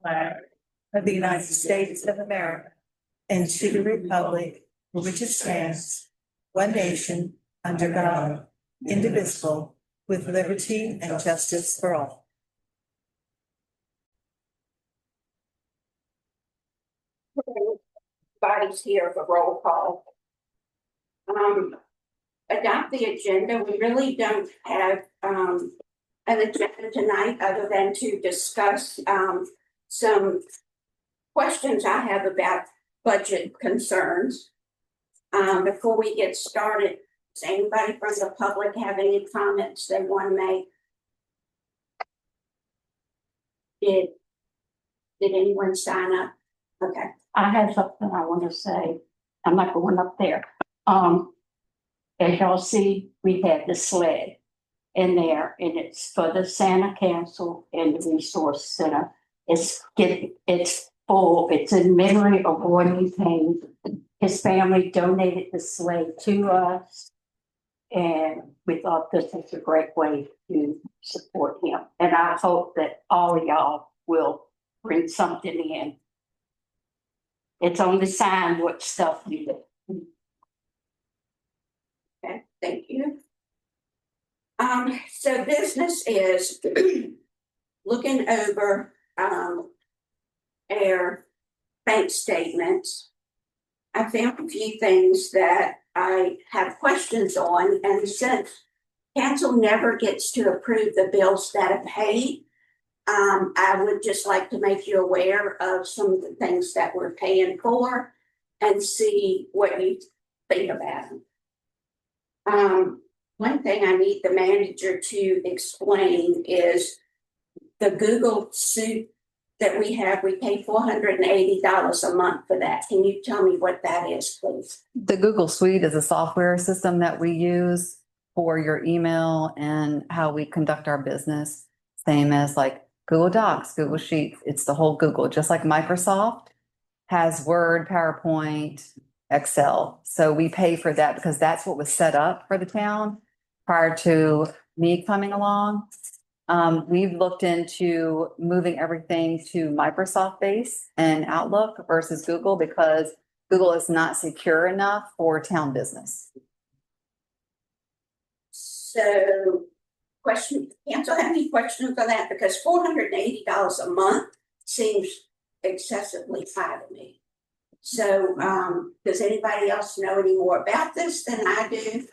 flag of the United States of America and to the republic for which it stands, one nation, under God, indivisible, with liberty and justice for all. Everybody's here for roll call. Adopt the agenda. We really don't have an agenda tonight other than to discuss some questions I have about budget concerns. Before we get started, does anybody from the public have any comments they want to make? Did anyone sign up? Okay. I have something I want to say. I'm not going up there. As y'all see, we have the sled in there and it's for the Santa Council and the Resource Center. It's full. It's in memory of Rodney Payne. His family donated the sled to us. And we thought this was a great way to support him. And I hope that all of y'all will bring something in. It's on the sign what stuff you do. Okay, thank you. So business is looking over our bank statements. I found a few things that I have questions on, and since council never gets to approve the bills that are paid, I would just like to make you aware of some of the things that we're paying for and see what you think about them. One thing I need the manager to explain is the Google suite that we have. We pay $480 a month for that. Can you tell me what that is, please? The Google Suite is a software system that we use for your email and how we conduct our business. Same as like Google Docs, Google Sheets. It's the whole Google, just like Microsoft has Word, PowerPoint, Excel. So we pay for that because that's what was set up for the town prior to me coming along. We've looked into moving everything to Microsoft base and Outlook versus Google because Google is not secure enough for town business. So, council have any questions on that? Because $480 a month seems excessively high to me. So, does anybody else know any more about this than I do?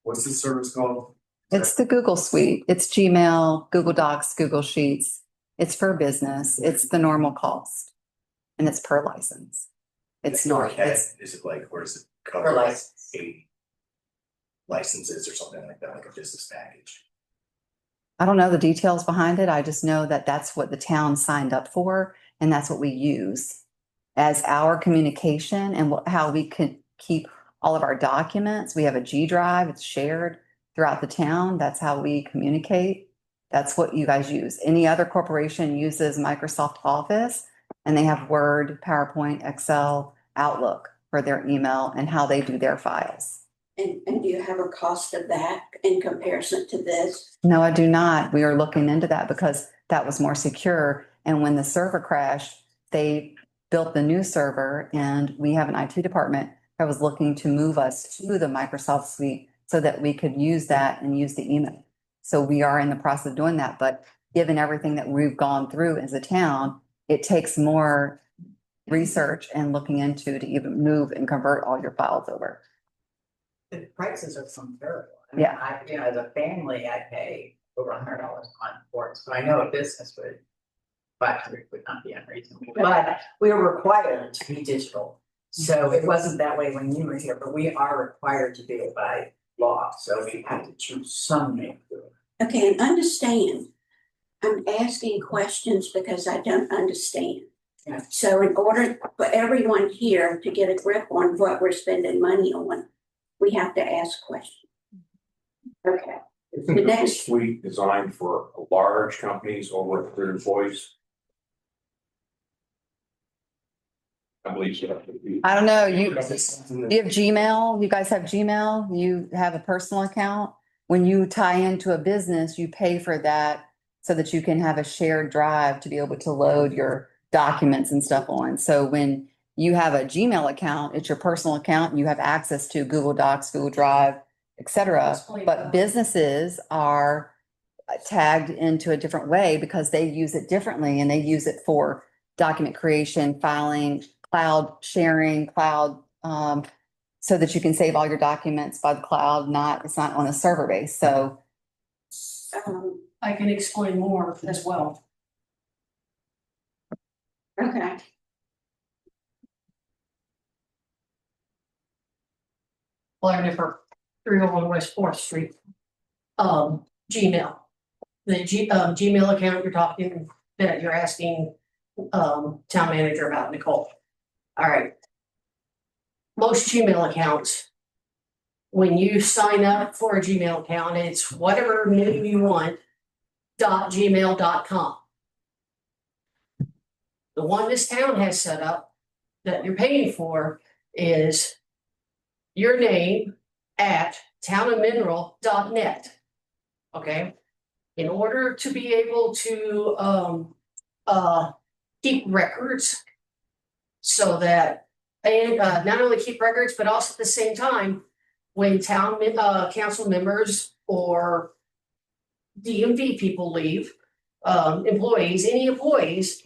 What's the service called? It's the Google Suite. It's Gmail, Google Docs, Google Sheets. It's for business. It's the normal cost. And it's per license. It's not. Is it like, or is it cover Per like license. 80 licenses or something like that, like a business package? I don't know the details behind it. I just know that that's what the town signed up for. And that's what we use as our communication and how we can keep all of our documents. We have a G drive. It's shared throughout the town. That's how we communicate. That's what you guys use. Any other corporation uses Microsoft Office and they have Word, PowerPoint, Excel, Outlook for their email and how they do their files. And do you have a cost of that in comparison to this? No, I do not. We are looking into that because that was more secure. And when the server crashed, they built the new server and we have an IT department that was looking to move us to the Microsoft Suite so that we could use that and use the email. So we are in the process of doing that. But given everything that we've gone through as a town, it takes more research and looking into to even move and convert all your files over. The prices are comparable. Yeah. As a family, I pay over $100 a month for it. So I know a business would, 500 would not be unreasonable. But we are required to be digital. So it wasn't that way when you were here, but we are required to do it by law. So we have to choose some name to do it. Okay, and understand, I'm asking questions because I don't understand. Yeah. So in order for everyone here to get a grip on what we're spending money on, we have to ask questions. Okay. Isn't The the next- suite designed for large companies over 100 employees? I believe so. I don't know, you have Gmail, you guys have Gmail, you have a personal account. When you tie into a business, you pay for that so that you can have a shared drive to be able to load your documents and stuff on. So when you have a Gmail account, it's your personal account, and you have access to Google Docs, Google Drive, et cetera. But businesses are tagged into a different way because they use it differently, and they use it for document creation, filing, cloud sharing, cloud, so that you can save all your documents by the cloud, it's not on a server base. So I can explain more as well. Okay, Learning for 301 West Fourth Street. Gmail. The Gmail account that you're asking, town manager about, Nicole. All right. Most Gmail accounts, when you sign up for a Gmail account, it's whatever name you want, .gmail.com. The one this town has set up that you're paying for is your name at townofmineral.net. Okay, in order to be able to keep records so that, and not only keep records, but also at the same time, when town council members or DMV people leave, any employees,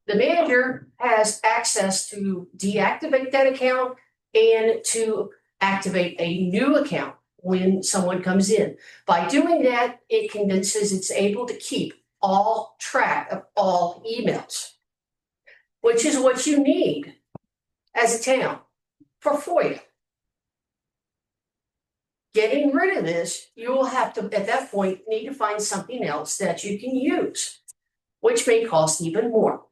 the manager has access to deactivate that account and to activate a new account when someone comes in. By doing that, it condenses, it's able to keep all track of all emails, which is what you need as a town for FOIA. Getting rid of this, you will have to, at that point, need to find something else that you can use, which may cost even more.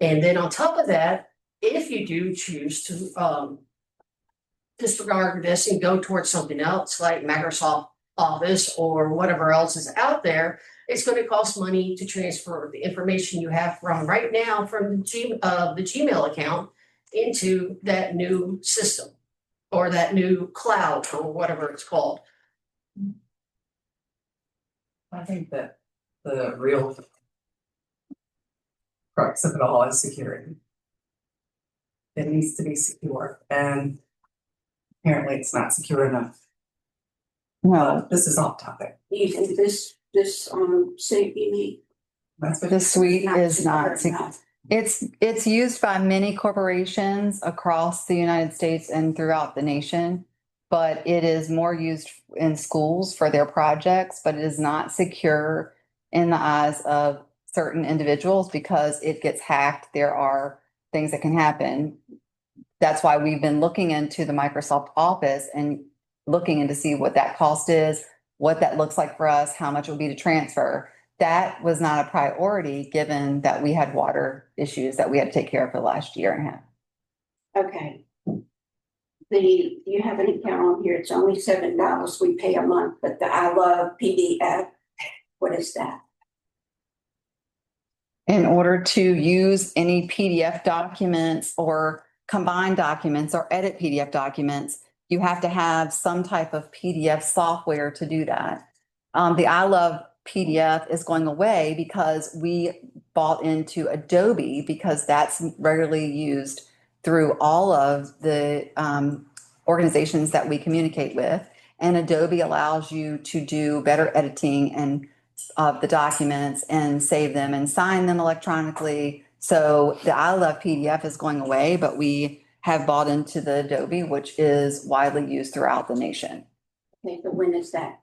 And then on top of that, if you do choose to disregard this and go towards something else like Microsoft Office or whatever else is out there, it's going to cost money to transfer the information you have from right now from the Gmail account into that new system or that new cloud or whatever it's called. I think that the real crux of it all is security. It needs to be secure, and apparently it's not secure enough. no, This is off topic. you think this suit you need? That's what the suite is not. secure enough. It's used by many corporations across the United States and throughout the nation, but it is more used in schools for their projects, but it is not secure in the eyes of certain individuals because it gets hacked. There are things that can happen. That's why we've been looking into the Microsoft Office and looking into see what that cost is, what that looks like for us, how much it would be to transfer. That was not a priority, given that we had water issues that we had to take care of for the last year and a half. Okay. You have an account on here, it's only $7 we pay a month, but the I Love PDF, what is that? In order to use any PDF documents or combine documents or edit PDF documents, you have to have some type of PDF software to do that. The I Love PDF is going away because we bought into Adobe because that's regularly used through all of the organizations that we communicate with. And Adobe allows you to do better editing and of the documents and save them and sign them electronically. So the I Love PDF is going away, but we have bought into the Adobe, which is widely used throughout the nation. Okay, so when is that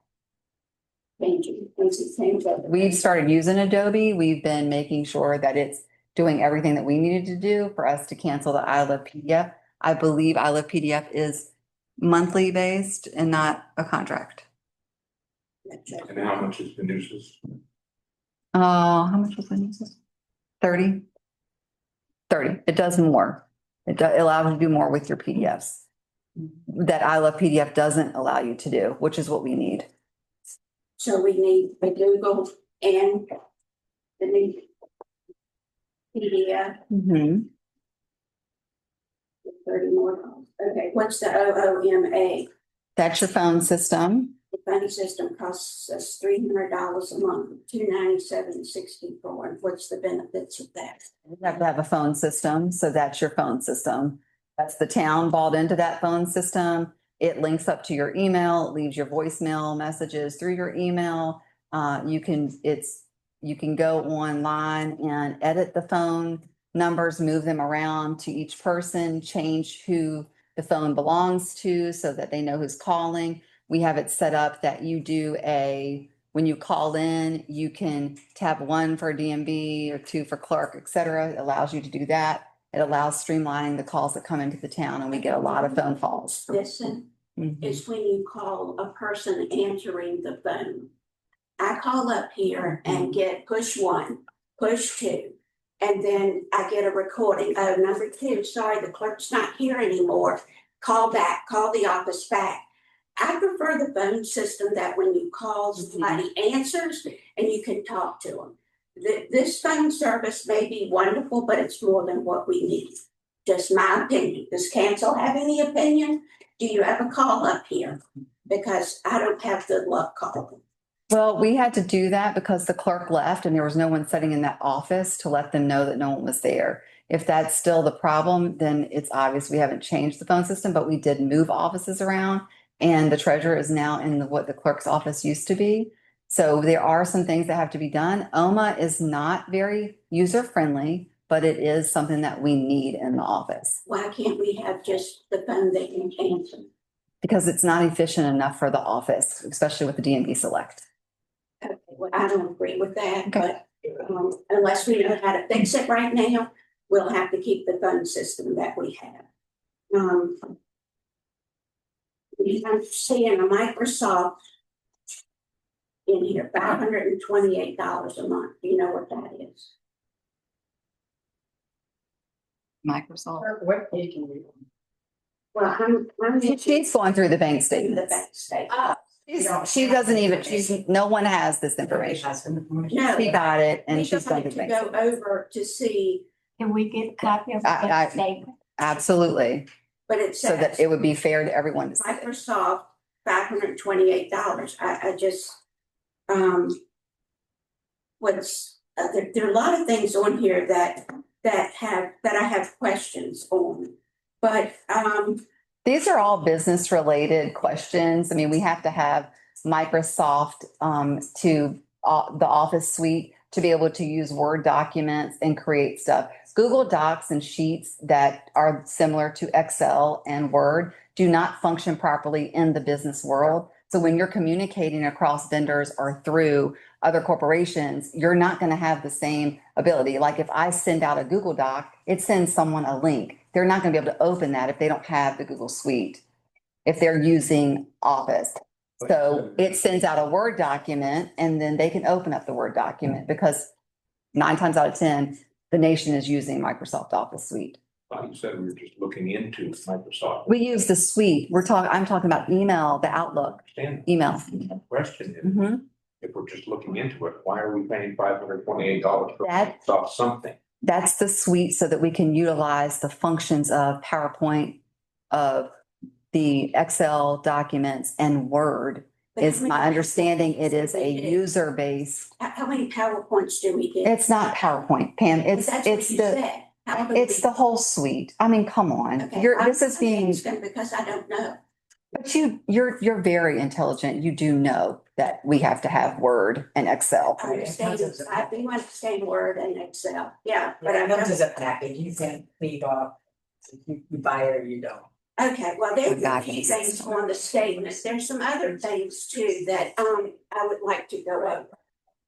changing? When's it change over? We've started using Adobe. We've been making sure that it's doing everything that we needed to do for us to cancel the I Love PDF. I believe I Love PDF is monthly based and not a contract. And how much is the nuisance? How much was the nuisance? 30? 30. It does more. It allows you to do more with your PDFs. That I Love PDF doesn't allow you to do, which is what we need. So we need a Google and the new PDF, Mm-hmm. 30 more. Okay, what's the OOMA? That's your phone system. The phone system costs us $300 a month, $297.64. And what's the benefits of that? You have to have a phone system, so that's your phone system. That's the town bought into that phone system. It links up to your email, it leaves your voicemail messages through your email. You can go online and edit the phone numbers, move them around to each person, change who the phone belongs to so that they know who's calling. We have it set up that when you call in, you can tap 1 for DMV or 2 for clerk, et cetera. It allows you to do that. It allows streamlining the calls that come into the town, and we get a lot of phone calls. Listen, Mhm. is when you call a person answering the phone. I call up here and get push 1, push 2, and then I get a recording. Oh, number 2, sorry, the clerk's not here anymore. Call back, call the office back. I prefer the phone system that when you call, somebody answers and you can talk to them. This phone service may be wonderful, but it's more than what we need. Just my opinion. Does council have any opinion? Do you ever call up here? Because I don't have good luck calling. Well, we had to do that because the clerk left and there was no one sitting in that office to let them know that no one was there. If that's still the problem, then it's obvious we haven't changed the phone system, but we did move offices around. And the treasurer is now in what the clerk's office used to be. So there are some things that have to be done. OMA is not very user-friendly, but it is something that we need in the office Why can't we have just the phone they can answer? because it's not efficient enough for the office, especially with the DMV Select. Okay, well, I don't agree with that, Okay. but unless we know how to fix it right now, we'll have to keep the phone system that we have. I'm seeing a Microsoft in here, $528 a month. Do you know what that is? Microsoft. What page can we? Well, I'm She's going through the bank in the statements. bank state. She doesn't even, no one has this information. No. She got it and We she's going tried through the to bank. go over to see, Can we get a copy of I- that statement? Absolutely. but it So that says it would be fair to everyone to see it. Microsoft, $528. I just, there are a lot of things on here that I have questions on. But, These are all business related questions. I mean, we have to have Microsoft to the Office suite to be able to use Word documents and create stuff. Google Docs and Sheets that are similar to Excel and Word do not function properly in the business world. So when you're communicating across vendors or through other corporations, you're not going to have the same ability. Like if I send out a Google Doc, it sends someone a link. They're not going to be able to open that if they don't have the Google Suite, if they're using Office. So it sends out a Word document and then they can open up the Word document because 9 times out of 10, the nation is using Microsoft Office Suite. You said we were just looking into Microsoft. We use the suite. I'm talking about email, the Outlook Understand. email. The question is, Mhm. if we're just looking into it, why are we paying $528 for That- Microsoft something? That's the suite so that we can utilize the functions of PowerPoint, of the Excel documents and Word. Is my understanding it is a user-based, how many PowerPoints do we get? it's not PowerPoint, Pam, But that's what you said. How do it's we- the whole suite. I mean, come on, Okay, this is I'm being, asking because I don't know. but you're very intelligent. You do know that we have to have Word and Excel. I understand, I do understand Word and Excel, yeah, but But I it comes don't. as a package, you can leave off, you buy it or you don't. Okay, well, there's a God, few yes. things on the statement. There's some other things too that I would like to go over.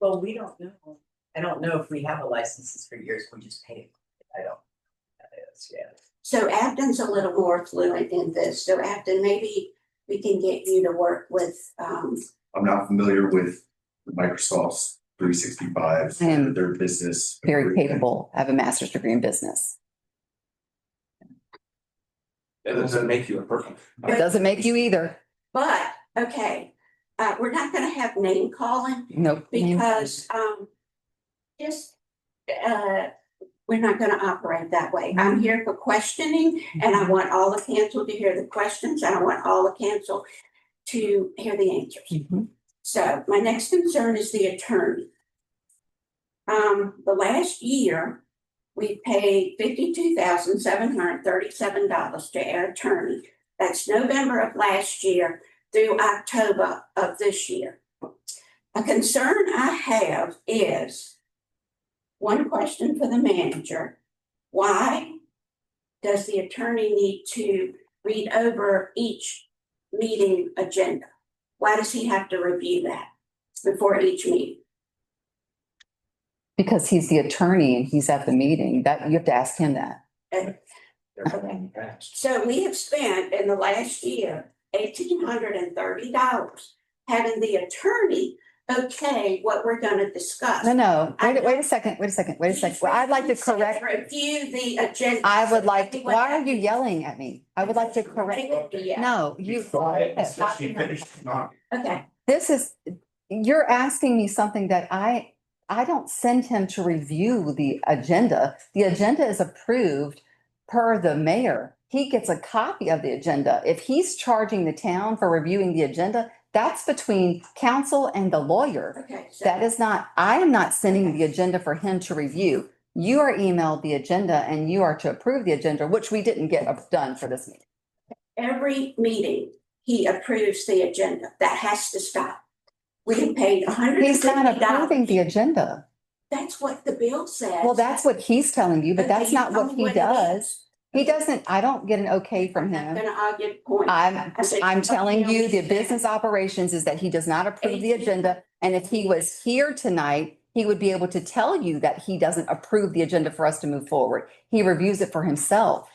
Well, we don't know. I don't know if we have a licenses for years, we just pay. I don't. That is, yeah. So Afton's a little more fluent in this, so Afton, maybe we can get you to work with I'm not familiar with Microsoft's 365, I am their business. Very agreement. capable, have a master's degree in business. That doesn't make you a person. It doesn't make you either. But, okay, we're not gonna have name calling Nope. because, just, we're not gonna operate that way. I'm here for questioning and I want all the council to hear the questions and I want all the council to hear the answers. Mhm. So my next concern is the attorney. The last year, we paid $52,737 to our attorney. That's November of last year through October of this year. A concern I have is, one question for the manager: why does the attorney need to read over each meeting agenda? Why does he have to review that before each meeting? Because he's the attorney and he's at the meeting, that, you have to ask him that. And Okay. so we have spent in the last year $1,830 having the attorney okay what we're gonna discuss. No, wait a second. Well, I'd like to correct, Review the agenda. I would like, why are you yelling at me? I would like to correct, Yeah, no, you. She finished talking. okay, This is, you're asking me something that I don't send him to review the agenda. The agenda is approved per the mayor. He gets a copy of the agenda. If he's charging the town for reviewing the agenda, that's between council and the lawyer. okay. So That is not, I am not sending the agenda for him to review. You are emailed the agenda and you are to approve the agenda, which we didn't get done for this meeting. every meeting, he approves the agenda. That has to stop. We have paid He's not approving the $150. agenda. That's what the bill says. Well, that's what he's telling you, but that's Okay, not tell what me he it does. is. He doesn't, I don't get an okay from I'm not him. gonna argue the point. I'm telling you, the business operations is that he does not approve the agenda. And if he was here tonight, he would be able to tell you that he doesn't approve the agenda for us to move forward. He reviews it for himself.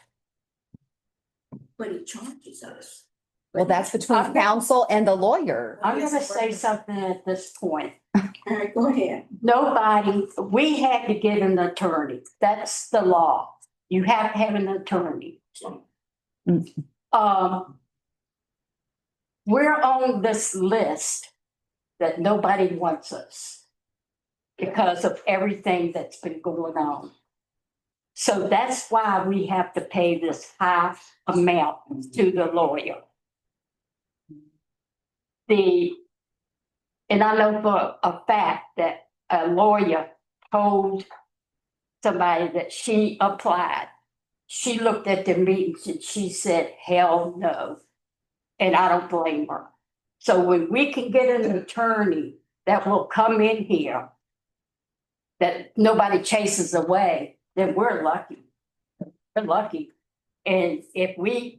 But he charges us. Well, that's between council and the lawyer. I'm gonna say something at this point. All right, go ahead. Nobody, we had to get an attorney. That's the law. You have to have an attorney. We're on this list that nobody wants us because of everything that's been going on. So that's why we have to pay this high amount to the lawyer. And I know for a fact that a lawyer told somebody that she applied. She looked at the meetings and she said, hell no. And I don't blame her. So when we can get an attorney that will come in here that nobody chases away, then we're lucky. We're lucky. And if we're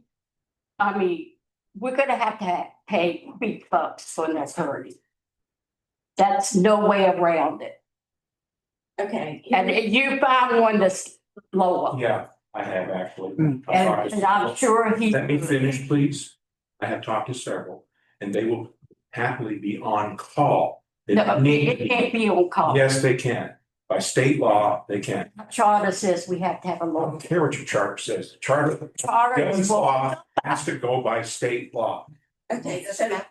gonna have to pay big bucks for an attorney. That's no way around it. Okay. And you find one that's lower. Yeah, I have actually. Mm. And I'm sure he. Let me finish, please. I have talked to several, and they will happily be on call. They No, need to it be. can't be on call. Yes, they can. By state law, they can. Charter says we have to have a I lawyer. don't care what your charter says. The charter, Charter is this what, law has to go by state law. Okay,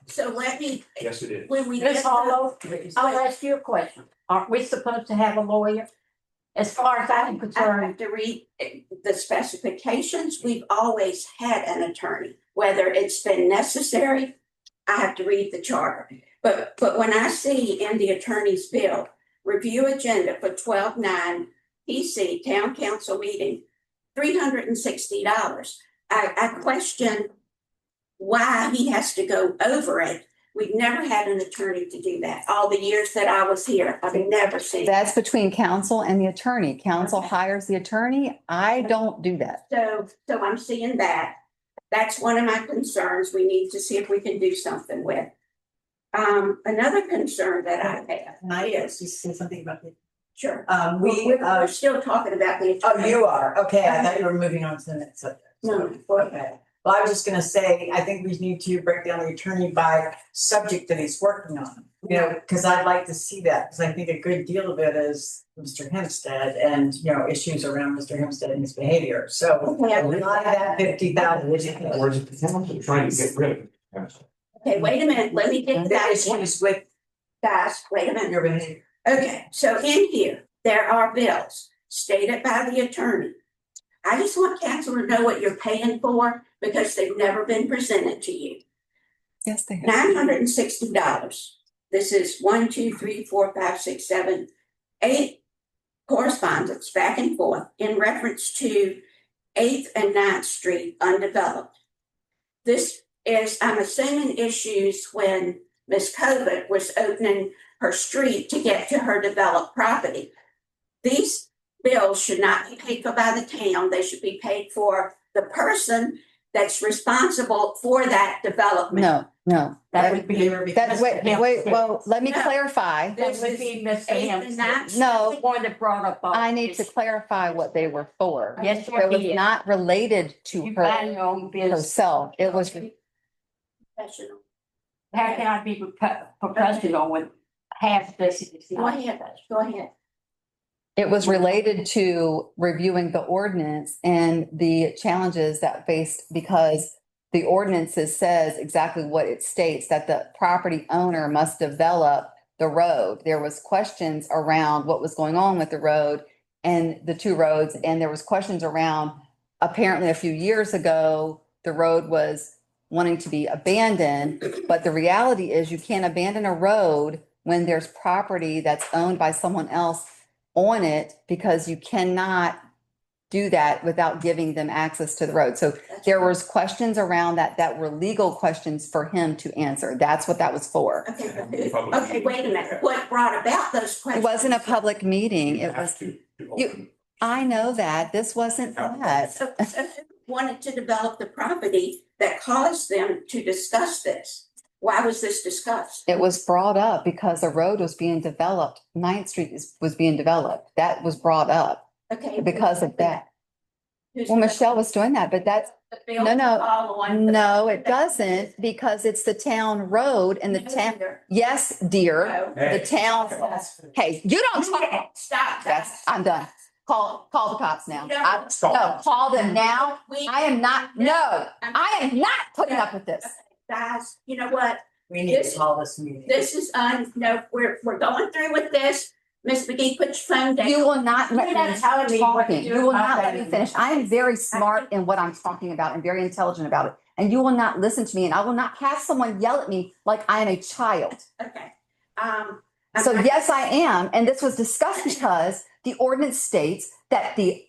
so let me, Yes, it is. when we get Ms. to, Harlow, I'll ask you a question. Aren't we supposed to have a lawyer? As far as I'm I concerned, have to read the specifications. We've always had an attorney, whether it's been necessary. I have to read the charter. But when I see in the attorney's bill, review agenda for 12/9 PC Town Council meeting, $360. I question why he has to go over it. We've never had an attorney to do that. All the years that I was here, I've never seen. That's between council and the attorney. Council hires the attorney. I don't do that. So I'm seeing that. That's one of my concerns. We need to see if we can do something with. Another concern that I have Can I just say something about it? sure. We're Still talking about the. oh, you are, okay, I thought you were moving on to the next subject. No, Okay, well, I was just gonna say, I think we need to break down the attorney by subject that he's working on. You know, cause I'd like to see that, cause I think a good deal of it is Mr. Hempstead and, you know, issues around Mr. Hempstead and his behavior, so. Okay, A lot of that 50,000. Or is it the council trying to get rid of it? Okay, wait a minute, let me get The that. issues with Guys, wait a minute. your behavior. Okay, so in here, there are bills stated by the attorney. I just want council to know what you're paying for because they've never been presented to you. Yes, they have. $960. This is 1, 2, 3, 4, 5, 6, 7, 8 correspondence back and forth in reference to 8th and 9th Street undeveloped. This is, I'm assuming, issues when Ms. Covet was opening her street to get to her developed property. These bills should not be paid for by the town. They should be paid for the person that's responsible for that development. No. That would be. That's, wait, well, let me No. clarify. That would be Mr. 8th and Hampton. 9th No. The one that brought up. all I need to this. clarify what they were for. Yes, It was you not related to You her mind your own business. herself. It was, Professional. How can I be professional with half this? Go ahead, go ahead. it was related to reviewing the ordinance and the challenges that faced because the ordinances says exactly what it states, that the property owner must develop the road. There was questions around what was going on with the road and the two roads, and there was questions around, apparently a few years ago, the road was wanting to be abandoned, but the reality is you can't abandon a road when there's property that's owned by someone else on it, because you cannot do that without giving them access to the road. So there was questions around that were legal questions for him to answer. That's what that was for. Okay, wait a minute. What brought about those It questions? wasn't a public meeting. You It have was, to you- open- I know that. This wasn't that. So who wanted to develop the property that caused them to discuss this? Why was this discussed? It was brought up because a road was being developed. 9th Street was being developed. That was brought up Okay. because of that. Who's- Well, Michelle was doing that, but that's, The bill no. all on the- no, it doesn't, because it's the town road and the town, yes, dear, No. the town. Hey, you don't talk. Stop. Yes, I'm done. Call the cops now. No. No, call them now. We- I am not, no, I am not putting up with this. Guys, you know what? We need to call this meeting. This is, no, we're going through with this. Ms. McGee, put your phone down. You will not let You're not me telling me what to talking. do You will about not let that. me finish. I am very smart in what I'm talking about and very intelligent about it. And you will not listen to me, and I will not have someone yell at me like I am a child. Okay. So yes, I am. And this was discussed because the ordinance states that the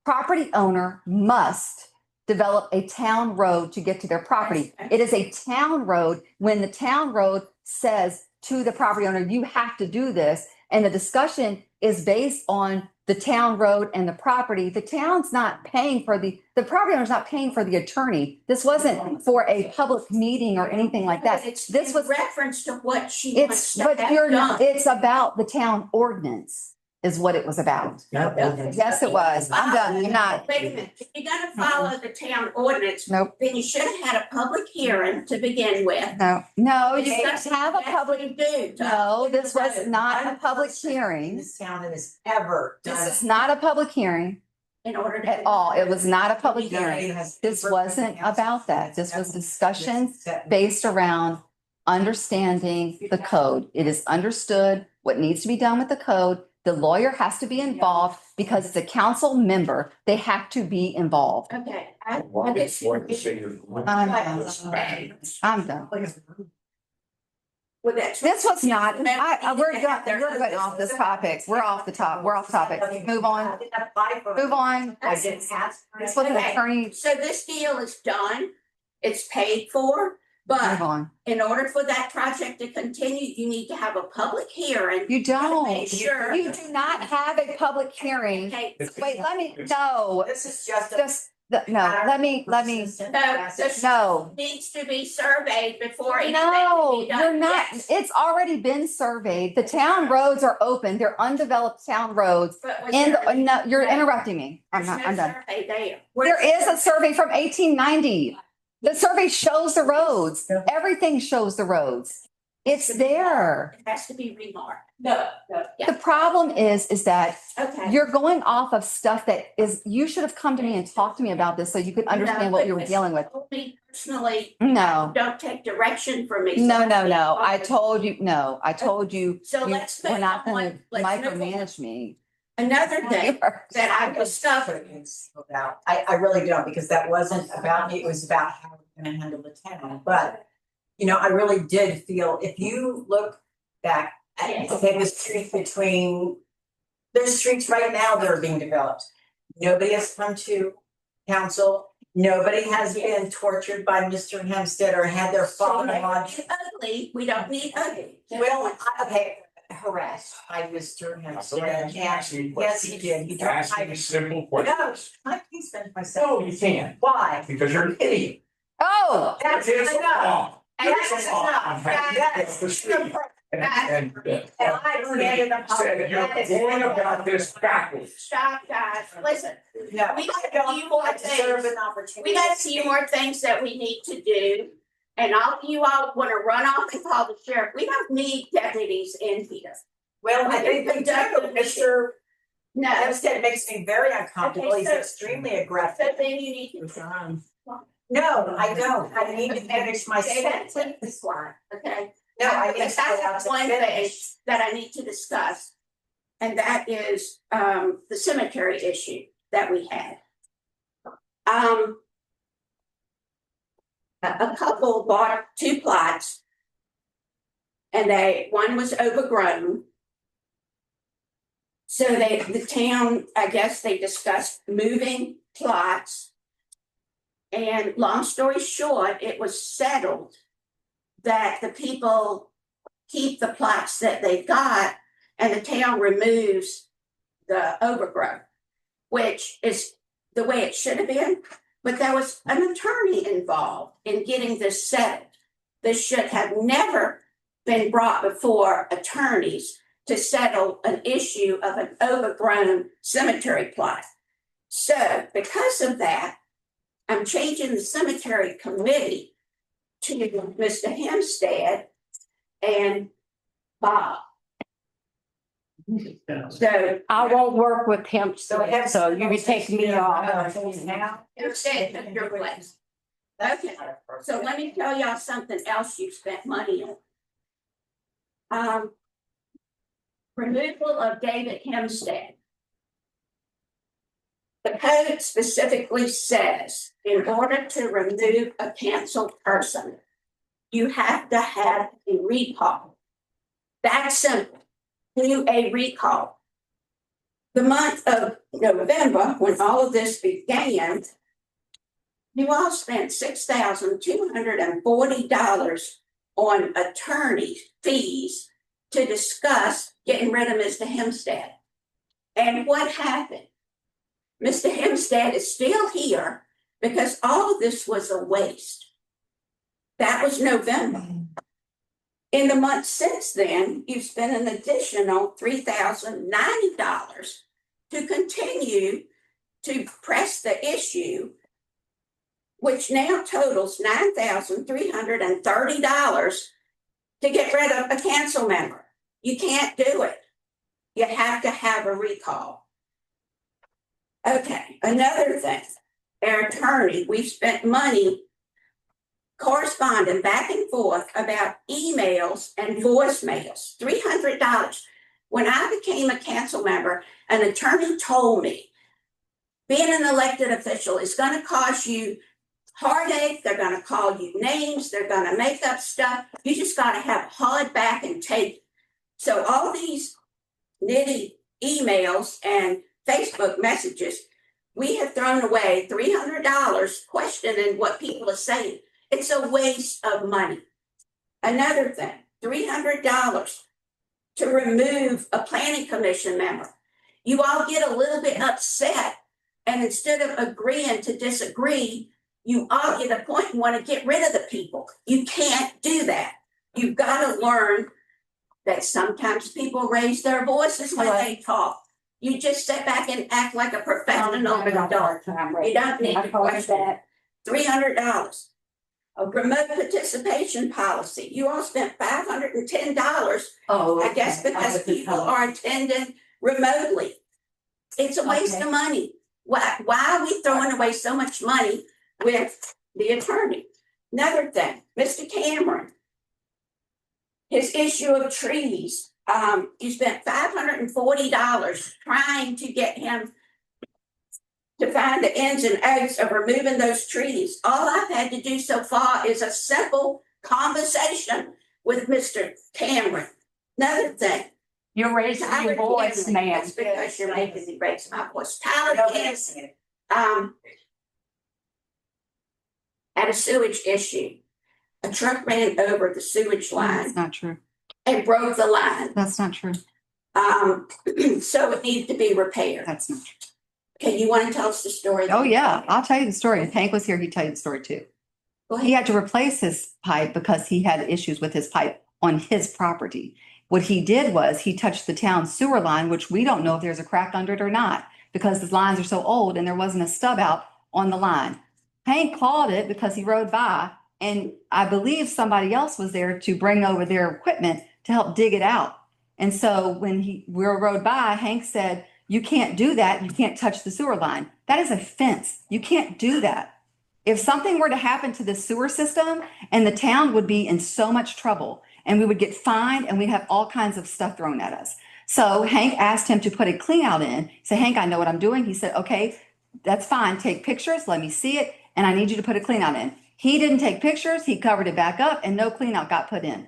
property owner must develop a town road to get to their property. It is a town road. When the town road says to the property owner, you have to do this, and the discussion is based on the town road and the property, the town's not paying for the property owner's not paying for the attorney. This wasn't for a public meeting or anything like that. It's This was, reference to what she wants it's, to but you're have not, done. it's about the town ordinance is what it was about. Yes, it was. I'm done. I'm not. Wait a minute, if you're gonna follow the town ordinance, Nope. then you should have had a public hearing to begin with. No, you didn't Discuss have a what public, you do. no, this was not a public hearing. This town has ever This done is not a public hearing In order to. at all. It was not a public it. hearing. Has This ever wasn't done council. about that. This was discussions Set- based around understanding the code. It is understood what needs to be done with the code. The lawyer has to be involved because it's a council member. They have to be involved. Okay. Why is what the senior- I'm done. Well, that's. This was not, we're going off this topic. We're off the top. We're off topic. Move on. I didn't apply for it. Move on. I didn't ask for This it. was an Okay. attorney. So this deal is done, it's paid for, Move but on. in order for that project to continue, you need to have a public hearing. You don't. Make sure. You do not have a public hearing. Okay, Wait, no, This is just a. no, let me, no, this no. needs to be surveyed before anything can No, be done. you're not. Yes. It's already been surveyed. The town roads are open. They're undeveloped town roads. But was And, there- no, you're No. interrupting me. I'm there's not, no I'm done. survey there. There is a survey from 1890. The survey shows the roads. Everything shows the roads. It's there. It has to be remarked. No. The problem is that Okay. you're going off of stuff that is, you should have come to me and talked to me about this so you could understand what you were dealing with. Me personally, No, don't take direction from me. no. I told you, no, I told you. So you let's We're move not gonna on. Let's move on. micromanage me. Another thing that I discovered, I really don't, because that wasn't about me, it was about how we're gonna handle the town, but I really did feel, if you look back at, okay, the street between, there's streets right now that are being developed. Nobody has come to council, nobody has been tortured by Mr. Hempstead or had their father lodged. Ugly, we don't need ugly. Well, okay, harassed by Mr. Hempstead, and yes, he did, you don't. Ask me simple questions. No, I can spend myself. No, you can't, Why? because you're an idiot. Oh, That's It's enough. wrong. That's It's enough. wrong. That's The street. And And I stand up. said you're going about this backwards. Stop, guys, listen, No, We got I don't, a few more I deserve things. an opportunity. we got a few more things that we need to do. And all of you all wanna run off and call the sheriff, we don't need deputies in here. Well, I think we do, Mr. No, Hempstead makes me very uncomfortable, Okay, he's so- extremely so aggressive. then you need to. No, I don't, I need to finish my Okay, sentence. this one, okay? No, I need But to that's allow to one thing finish. that I need to discuss. And that is the cemetery issue that we had. A couple bought 2 plots. And one was overgrown. So the town, I guess they discussed moving plots. And long story short, it was settled that the people keep the plots that they got and the town removes the overgrowth, which is the way it should have been. But there was an attorney involved in getting this settled. This should have never been brought before attorneys to settle an issue of an overgrown cemetery plot. So because of that, I'm changing the cemetery committee to Mr. Hempstead and Bob. So I won't work with him, So it has- so you can take me off. Now. Hempstead took your place. Okay, so let me tell y'all something else you spent money on. Removal of David Hempstead. The code specifically says, in order to remove a canceled person, you have to have a recall. That's simple. Do a recall. The month of November, when all of this began, you all spent $6,240 on attorney fees to discuss getting rid of Mr. Hempstead. And what happened? Mr. Hempstead is still here because all of this was a waste. That was November. In the months since then, you've spent an additional $3,090 to continue to press the issue, which now totals $9,330 to get rid of a council member. You can't do it. You have to have a recall. Okay, another thing, our attorney, we've spent money corresponding back and forth about emails and voicemails, $300. When I became a council member, an attorney told me, being an elected official is gonna cause you heartache, they're gonna call you names, they're gonna make up stuff. You just gotta have hard back and take it. So all these nitty emails and Facebook messages, we have thrown away $300 questioning what people are saying. It's a waste of money. Another thing, $300 to remove a planning commission member. You all get a little bit upset, and instead of agreeing to disagree, you all get a point and want to get rid of the people. You can't do that. You've got to learn that sometimes people raise their voices when they talk. You just sit back and act like a professional adult. You don't need to question that. $300. A remote participation policy. You all spent $510. Oh. I guess because people are attending remotely. It's a waste of money. Why are we throwing away so much money with the attorney? Another thing, Mr. Cameron. His issue of trees, you spent $540 trying to get him to find the ins and outs of removing those trees. All I've had to do so far is a simple conversation with Mr. Cameron. Another thing. You're raising Tyler your voice, Cameron, ma'am. That's because you're making me raise my voice. Tyler Cameron, had a sewage issue. A truck ran over the sewage line That's not true. and broke the line. That's not true. So it needed to be repaired. That's not true. Okay, you want to tell us the story? Oh, yeah, I'll tell you the story. If Hank was here, he'd tell you the story too. Go He ahead. had to replace his pipe because he had issues with his pipe on his property. What he did was he touched the town sewer line, which we don't know if there's a crack under it or not, because the lines are so old and there wasn't a stub out on the line. Hank called it because he rode by, and I believe somebody else was there to bring over their equipment to help dig it out. And so when we rode by, Hank said, "You can't do that. You can't touch the sewer line. That is a fence. You can't do that." If something were to happen to the sewer system, and the town would be in so much trouble, and we would get fined, and we'd have all kinds of stuff thrown at us. So Hank asked him to put a clean out in. Say, "Hank, I know what I'm doing." He said, "Okay, that's fine. Take pictures. Let me see it. And I need you to put a clean out in." He didn't take pictures. He covered it back up, and no clean out got put in.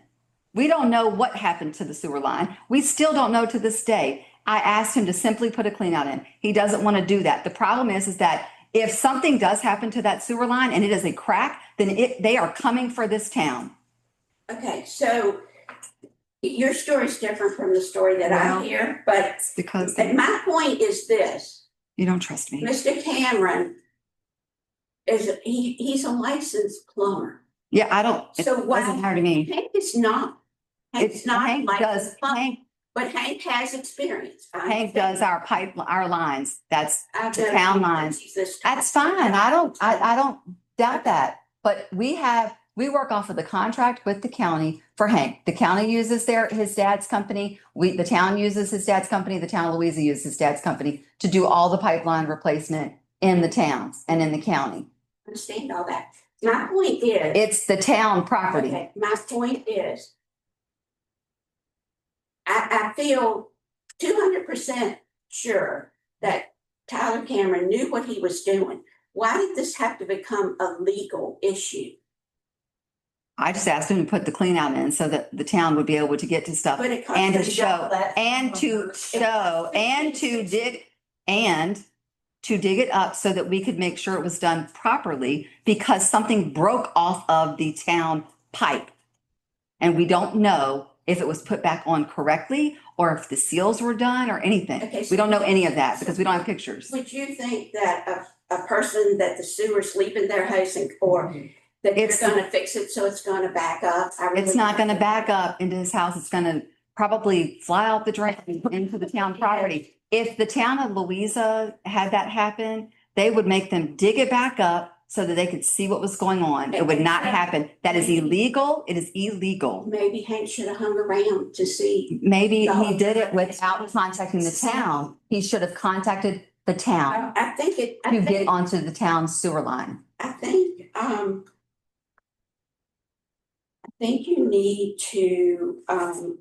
We don't know what happened to the sewer line. We still don't know to this day. I asked him to simply put a clean out in. He doesn't want to do that. The problem is that if something does happen to that sewer line and it is a crack, then they are coming for this town. Okay, so your story's different from the story that I hear, but Because my point is this. you don't trust me. Mr. Cameron he's a licensed plumber. Yeah, I don't, it So why- doesn't matter to me. Hank is not. Hank's It's, not Hank does, licensed plumber, Hank, but Hank has experience. Hank does our pipe, our lines. That's I've the known town him lines. since this That's time. fine. I don't doubt that. But we work off of the contract with the county for Hank. The county uses his dad's company. The town uses his dad's company. The town of Louisa uses his dad's company to do all the pipeline replacement in the towns and in the county. Understand all that. My point is. It's the town property. Okay, my point is. I feel 200% sure that Tyler Cameron knew what he was doing. Why did this have to become a legal issue? I just asked him to put the clean out in so that the town would be able to get to stuff But it and to costs- show, and to show, and to dig it up so that we could make sure it was done properly because something broke off of the town pipe. And we don't know if it was put back on correctly or if the seals were done or anything. Okay, so- We don't know any of that because we don't have pictures. Would you think that a person that the sewer's leaving their house or that they're It's- gonna fix it so it's gonna back up? I really It's not don't gonna think- back up into his house. It's gonna probably fly out the drain into the town property. If the town of Louisa had that happen, they would make them dig it back up so that they could see what was going on. It would not happen. That is illegal. It is illegal. Maybe Hank should have hung around to see. Maybe he did it without contacting the town. He should have contacted the town I think it, to get onto the town's sewer line. I think you need to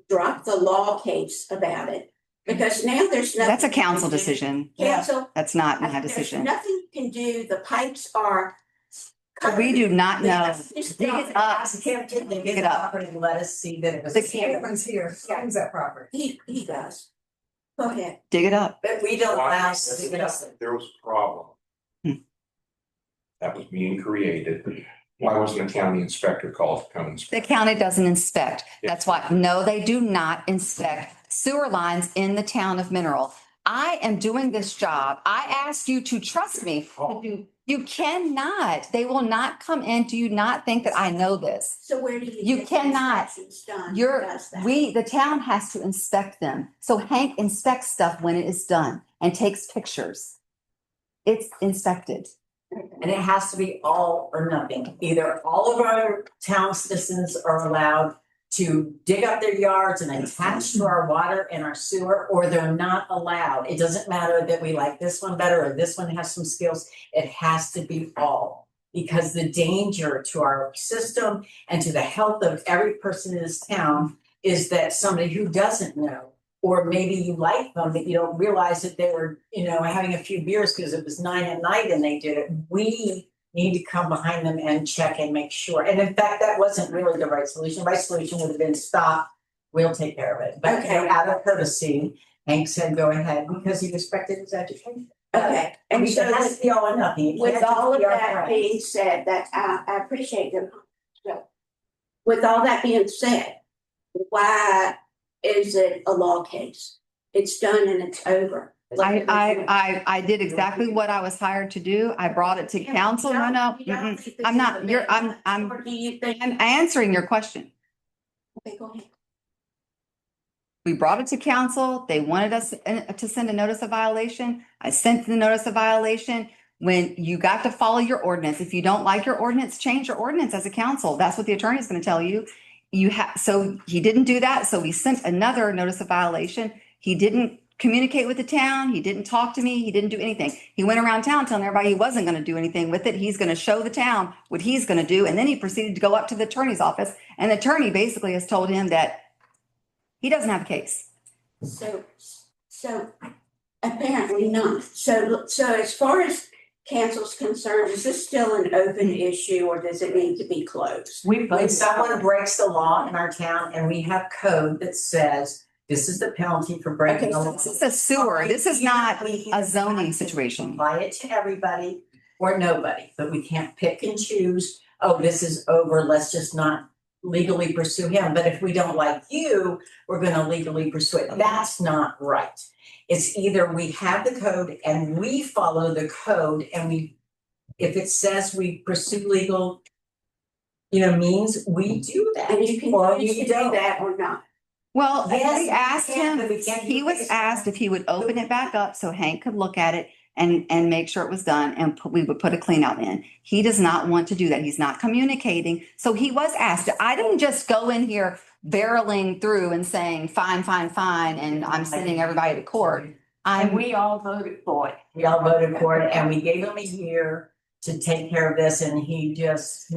drop the law case about it because now there's nothing. That's a council you can do. decision. Council. That's not my There's decision. nothing you can do. The pipes are. We do not know. Just Dig drop it up. Ask him to dig Dig it it up. up and let us see that it was. The Cameron's here, owns that property. He does. Go ahead. Dig it up. But we don't Why- allow us to dig it up. There was a problem. That was being created. Why wasn't a county inspector called to come The inspect? county doesn't inspect. That's why, no, they do not inspect sewer lines in the town of Mineral. I am doing this job. I ask you to trust me. You cannot. They will not come in. Do you not think that I know this? So where do you? You get the cannot. inspections done? Who You're, does that? the town has to inspect them. So Hank inspects stuff when it is done and takes pictures. It's inspected. And it has to be all or nothing. Either all of our town citizens are allowed to dig up their yards and attach to our water and our sewer, or they're not allowed. It doesn't matter that we like this one better or this one has some skills. It has to be all. Because the danger to our system and to the health of every person in this town is that somebody who doesn't know, or maybe you like them, but you don't realize that they were, having a few beers because it was 9 at night and they did it. We need to come behind them and check and make sure. And in fact, that wasn't really the right solution. Right solution would have been stop, we'll take care of it. But you know, Okay. out of courtesy, Hank said, go ahead, because he respected his education. Okay, and And so so that's the all or nothing. You with can't just all of be our that friends. being said, that I appreciate them. So, with all that being said, why is it a law case? It's done and it's over. I did exactly what I was hired to do. I brought it to council. No, You don't mm-mm. think this I'm is not, a you're, bit I'm, much, I'm, or do you think? I'm answering your question. Okay, go ahead. We brought it to council. They wanted us to send a notice of violation. I sent the notice of violation. When you got to follow your ordinance, if you don't like your ordinance, change your ordinance as a council. That's what the attorney is going to tell you. So he didn't do that. So we sent another notice of violation. He didn't communicate with the town. He didn't talk to me. He didn't do anything. He went around town telling everybody he wasn't going to do anything with it. He's going to show the town what he's going to do. And then he proceeded to go up to the attorney's office. And the attorney basically has told him that he doesn't have a case. So apparently not. So as far as council's concerned, is this still an open issue or does it need to be closed? When someone breaks the law in our town and we have code that says this is the penalty for breaking Okay, the so law. This is a sewer. This is not We a either zoning have to situation. Apply it to everybody or nobody, but we can't pick and choose, oh, this is over, let's just not legally pursue him. But if we don't like you, we're gonna legally pursue it. That's not right. It's either we have the code and we follow the code and if it says we pursue legal, means, we do that. And you can Or choose you to do don't. that or not. Well, Yes, we asked we can, him, but we can't do he was case asked law. if he would open it back up so Hank could look at it and make sure it was done and we would put a clean out in. He does not want to do that. He's not communicating. So he was asked. I didn't just go in here barreling through and saying, fine, fine, fine, and I'm sending everybody to court. And we all voted for it. We all voted for it and we gave him a year to take care of this and he just,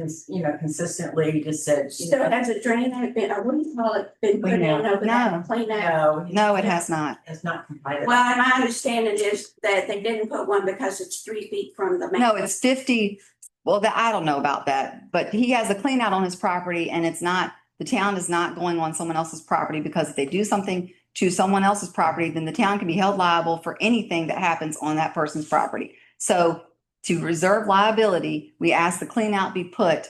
consistently just said. So has a drain been, or what do you call it, been put in over that clean out? No, it has not. It's not compliant. Well, my understanding is that they didn't put one because it's 3 feet from the main. No, it's 50. Well, I don't know about that, but he has a clean out on his property and it's not, the town is not going on someone else's property because if they do something to someone else's property, then the town can be held liable for anything that happens on that person's property. So to reserve liability, we ask the clean out be put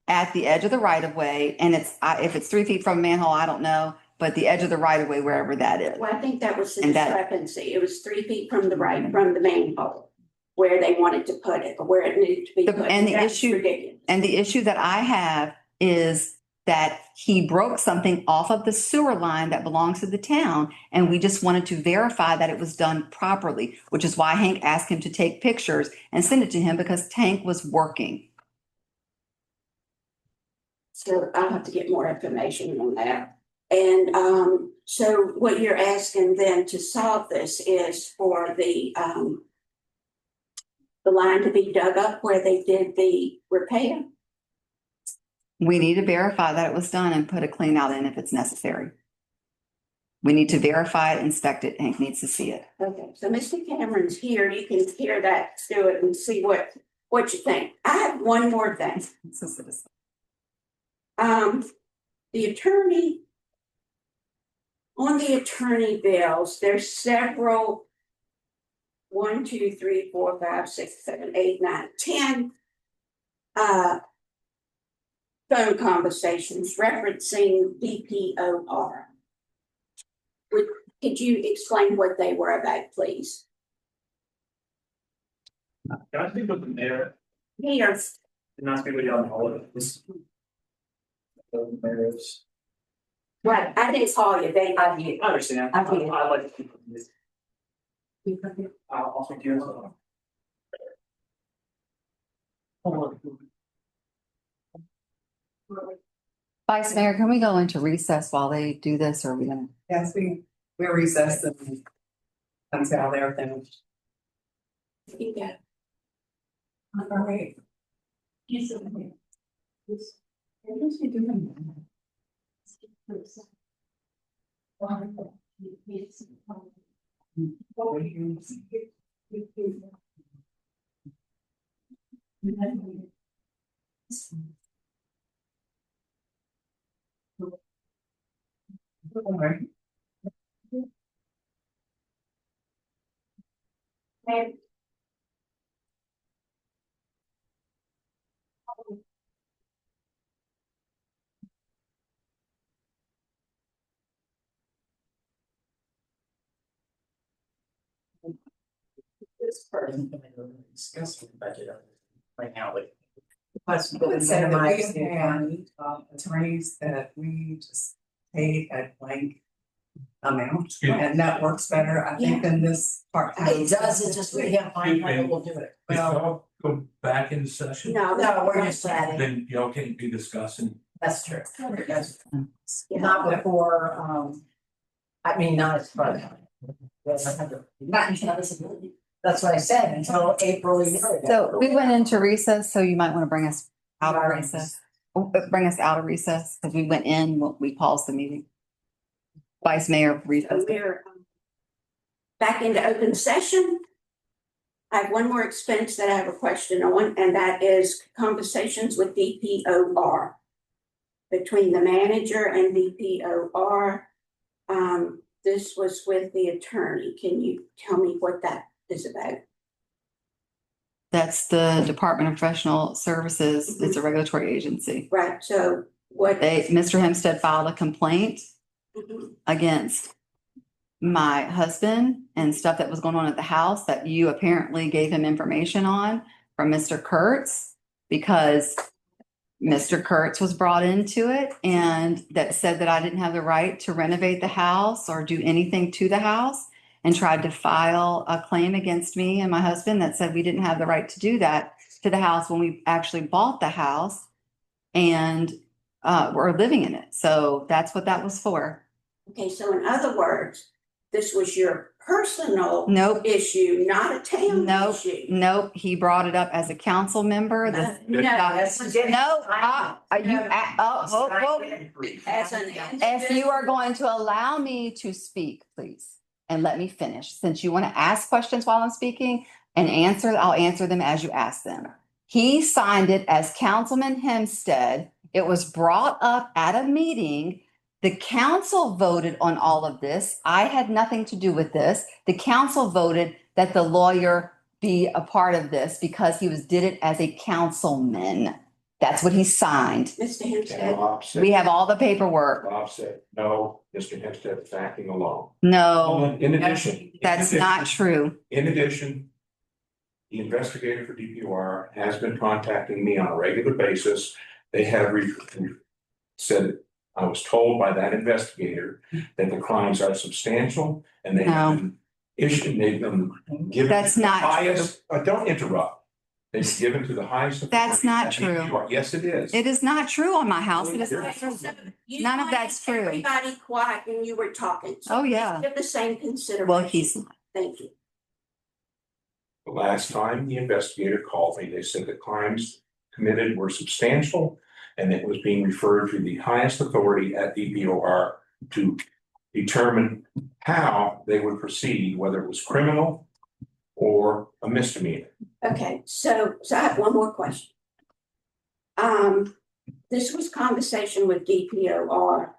at the edge of the right of way. And if it's 3 feet from a manhole, I don't know, but the edge of the right of way, wherever that is. Well, I think that was the And that- discrepancy. It was 3 feet from the right, from the manhole, where they wanted to put it, or where it needed to be The- put. and the That's issue- ridiculous. And the issue that I have is that he broke something off of the sewer line that belongs to the town. And we just wanted to verify that it was done properly, which is why Hank asked him to take pictures and send it to him because Hank was working. So I'll have to get more information on that. And so what you're asking then to solve this is for the line to be dug up where they did the repair. We need to verify that it was done and put a clean out in if it's necessary. We need to verify it, inspect it. Hank needs to see it. Okay, so Mr. Cameron's here. You can hear that through it and see what you think. I have one more thing. The attorney, on the attorney bills, there's several, 1, 2, 3, 4, 5, 6, 7, 8, 9, 10 phone conversations referencing DPOR. Could you explain what they were about, please? Can I speak with the mayor? Peter, Can I speak with you on all of this? The mayor's. right, I didn't call you, they, I understand. I get it. I'd like to speak with this. I'll speak to you as well. Vice Mayor, can we go into recess while they do this or are we gonna? Yes, we're recessed until they're finished. you got All right. This person can discuss the budget right now with. Plus, I would say that minimize we the have economy. attorneys that we just pay a blank amount, Excuse me. and that works better, I think, than this part-time. It does, it's just we can't find how we'll do it. If Well, y'all go back into session, No, no, we're just chatting. then y'all can be discussing. That's true. That's Yeah. not before, I mean, not as far. Not until this, that's what I said, until April. a year ago. So we went into recess, so you might want to bring us out of recess. Bring us out of recess, because we went in, we paused the meeting. Vice Mayor So recess. we're back into open session. I have one more expense that I have a question on, and that is conversations with DPOR. Between the manager and DPOR. This was with the attorney. Can you tell me what that is about? That's the Department of Professional Services. It's a regulatory agency. Right, so what? Mr. Hempstead filed a complaint Mhm. against my husband and stuff that was going on at the house that you apparently gave him information on from Mr. Kurtz, because Mr. Kurtz was brought into it and that said that I didn't have the right to renovate the house or do anything to the house, and tried to file a claim against me and my husband that said we didn't have the right to do that to the house when we actually bought the house and we're living in it. So that's what that was for. Okay, so in other words, this was your personal Nope. issue, not a town Nope. issue. Nope, he brought it up as a council member. No, Yes, you did. No, as an. If you are going to allow me to speak, please, and let me finish, since you want to ask questions while I'm speaking and answer, I'll answer them as you ask them. He signed it as Councilman Hempstead. It was brought up at a meeting. The council voted on all of this. I had nothing to do with this. The council voted that the lawyer be a part of this because he did it as a councilman. That's what he signed. Mr. And Hempstead, Bob said, We have all the paperwork. Bob said, no, Mr. Hempstead is acting alone. No, In addition. that's not true. In addition, the investigator for DPR has been contacting me on a regular basis. They have said, I was told by that investigator that the crimes are substantial and they have been issued, they've been given. That's to the not true. highest, don't interrupt. They've been given to the highest. That's authority not at true. DPR. Yes, it is. It is not true on my house. It is not Yes. true. you None of wanted that's true. Everybody quiet when you were talking. So Oh, yeah. Give the same consideration. Well, he's not. Thank you. The last time the investigator called me, they said the crimes committed were substantial and it was being referred to the highest authority at DPOR to determine how they would proceed, whether it was criminal or a misdemeanor. Okay, so I have one more question. This was conversation with DPOR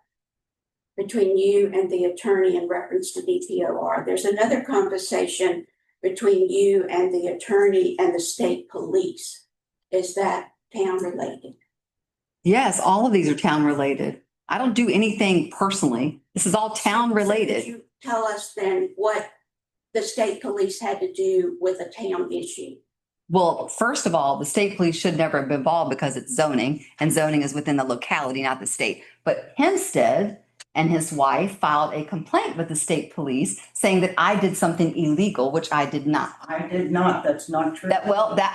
between you and the attorney in reference to DPOR. There's another conversation between you and the attorney and the state police. Is that town related? Yes, all of these are town related. I don't do anything personally. This is all town Could related. you tell us then what the state police had to do with a town issue? Well, first of all, the state police should never have been involved because it's zoning and zoning is within the locality, not the state. But Hempstead and his wife filed a complaint with the state police saying that I did something illegal, which I did not. I did not, that's not true. That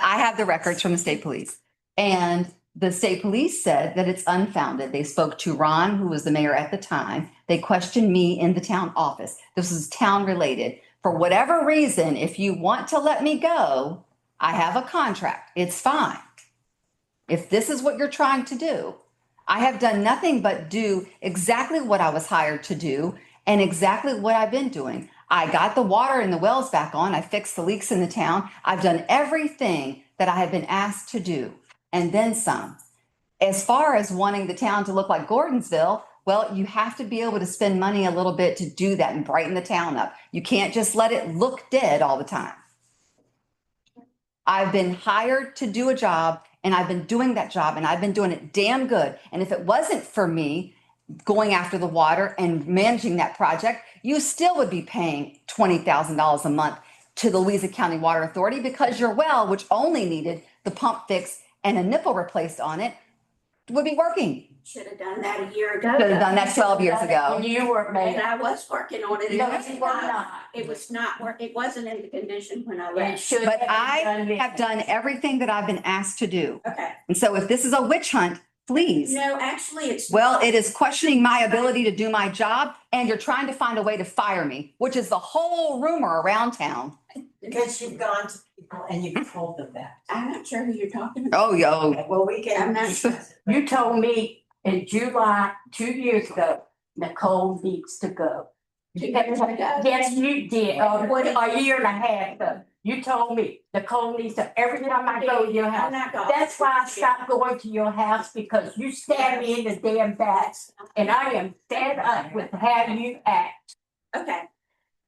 I have the records from the state police. And the state police said that it's unfounded. They spoke to Ron, who was the mayor at the time. They questioned me in the town office. This is town related. For whatever reason, if you want to let me go, I have a contract. It's fine. If this is what you're trying to do, I have done nothing but do exactly what I was hired to do and exactly what I've been doing. I got the water in the wells back on. I fixed the leaks in the town. I've done everything that I have been asked to do, and then some. As far as wanting the town to look like Gordonsville, well, you have to be able to spend money a little bit to do that and brighten the town up. You can't just let it look dead all the time. I've been hired to do a job, and I've been doing that job, and I've been doing it damn good. And if it wasn't for me going after the water and managing that project, you still would be paying $20,000 a month to the Louisa County Water Authority because your well, which only needed the pump fixed and a nipple replaced on it, would be working. Should have done that a year ago. Should have done that 12 years ago. When you were And mayor. I was working on it. No, It was you were not, not. it was not work, it wasn't in the condition when I It left. should But have I been have done everything that I've been asked to do. Okay, And so if this is a witch hunt, please. no, actually, it's. Well, not. it is questioning my ability to do my job, and you're trying to find a way to fire me, which is the whole rumor around town. Because you've gone to people and you've told them that. I'm not sure who you're talking about. Oh, yo. Okay, well, we I'm can. not sure. You told me in July, 2 years ago, Nicole needs to go. 2 years ago? Yes, you did, a year and a half ago. You told me Nicole needs to, every time I go to your I'm house. not going. That's why I stopped going to your house, because you stab me in the damn back, and I am fed up with how you act. Okay,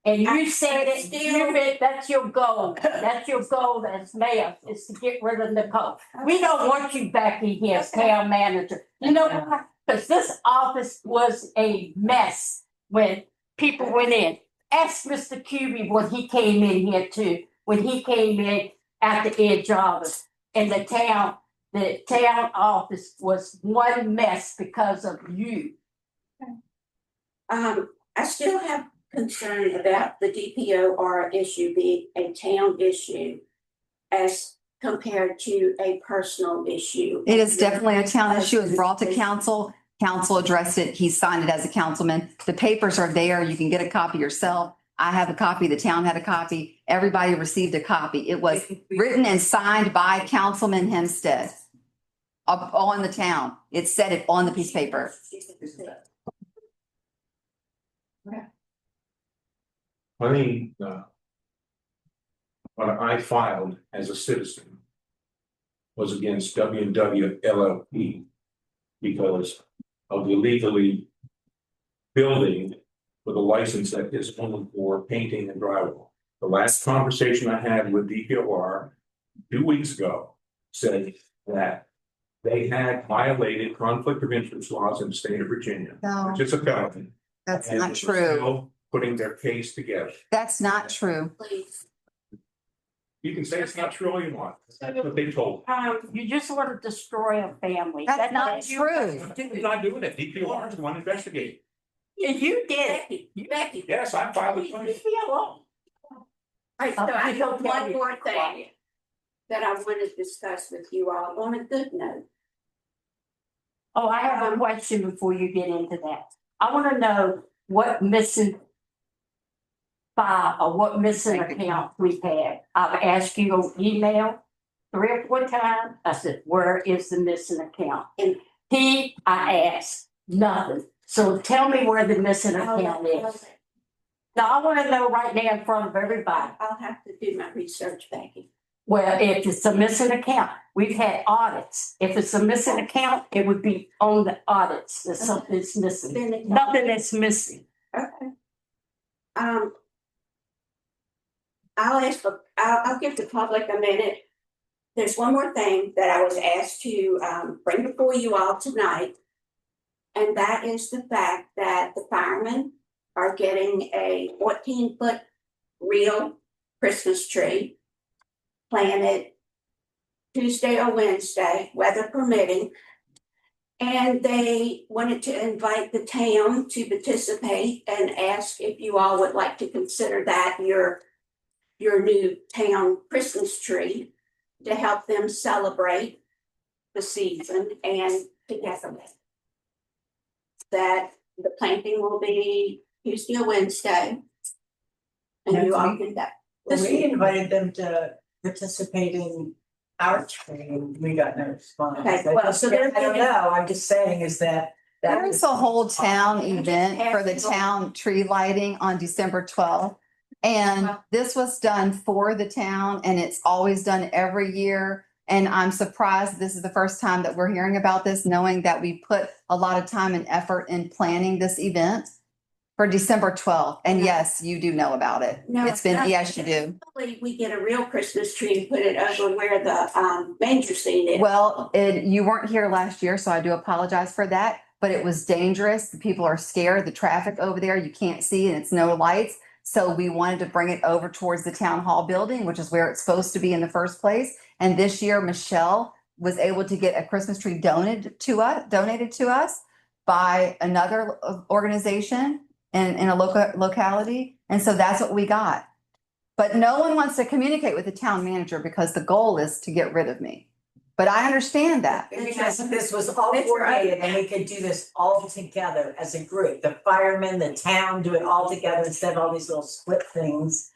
And you said it, Still- you meant that's your goal. That's your goal as mayor, is to get rid of Nicole. We don't want you back in here as town manager. You know why? Because this office was a mess when people went in. Ask Mr. Cubey when he came in here too, when he came in at the edge of us. And the town office was one mess because of you. I still have concern about the DPOR issue being a town issue as compared to a personal issue. It is definitely a town issue. It was brought to council. Council addressed it. He signed it as a councilman. The papers are there. You can get a copy yourself. I have a copy. The town had a copy. Everybody received a copy. It was written and signed by Councilman Hempstead up on the town. It said it on the piece of paper. I mean, what I filed as a citizen was against W&W LLP because of illegally building with a license that is only for painting and drywall. The last conversation I had with DPOR 2 weeks ago said that they had violated conflict of interest laws in the state of Virginia, No, which is a felony. that's and not were true. still Putting their case together. That's not true. Please. You can say it's not true all you want. That's what they told. You just want to destroy a family. That's not what you- true. He's not doing it. DPR is the one investigating. Yeah, you did it. Becky, Yes, I filed Leave it. me alone. all right, so I Please have don't tell one me more to be thing quiet. that I want to discuss with you all on a good note. Oh, I have a question before you get into that. I want to know what missing file or what missing account we've had. I've asked you on email 3 or 4 times. I said, where is the missing account? And I asked, nothing. So tell me where the missing account is. Now, I want to know right now in front of everybody. I'll have to do my research, Becky. Well, if it's a missing account, we've had audits. If it's a missing account, it would be on the audits that something's missing. Then it- Nothing is missing. Okay. I'll give the public a minute. There's one more thing that I was asked to bring before you all tonight. And that is the fact that the firemen are getting a 14-foot real Christmas tree planted Tuesday or Wednesday, weather permitting. And they wanted to invite the town to participate and ask if you all would like to consider that your new town Christmas tree to help them celebrate the season and together. That the planting will be Tuesday or Wednesday. And you all can that. We invited them to participate in our training, we got no response. Okay, well, so they're I don't giving- know, I'm just saying is that. There's a whole town event for the town tree lighting on December 12th. And this was done for the town and it's always done every year. And I'm surprised this is the first time that we're hearing about this, knowing that we put a lot of time and effort in planning this event for December 12th. And yes, you do know about it. No, It's been, no. yes, you do. Hopefully we get a real Christmas tree and put it over where the manger scene is. Well, you weren't here last year, so I do apologize for that, but it was dangerous. The people are scared. The traffic over there, you can't see and it's no lights. So we wanted to bring it over towards the town hall building, which is where it's supposed to be in the first place. And this year, Michelle was able to get a Christmas tree donated to us by another organization in a local locality. And so that's what we got. But no one wants to communicate with the town manager because the goal is to get rid of me. But I understand that. Because if this was all coordinated and we could do this all together as a group, the firemen, the town, do it all together instead of all these little split things.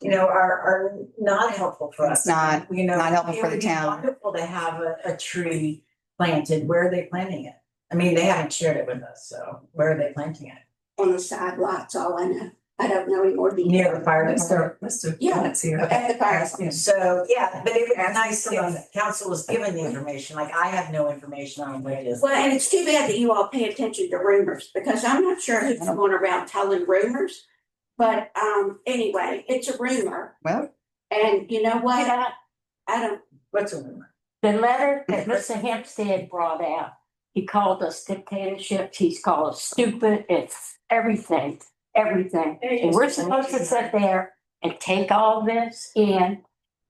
Are not helpful for us. It's not helpful for the It would be town. wonderful to have a tree planted. Where are they planting it? I mean, they haven't shared it with us, so where are they planting it? On the side lots, all I know. I don't know any more detail. Near the fire department. Mr. Yeah. Bennett's here. At the fire. So, yeah, but it would be nice if council was given the information, like I have no information on what it is. Well, and it's too bad that you all pay attention to rumors, because I'm not sure who's going around telling rumors. But anyway, it's a rumor, Well, and you know what? I don't, What's a rumor? The letter that Mr. Hempstead brought out, he called us dictatorships, he's called us stupid, it's everything. And we're supposed to sit there and take all this in.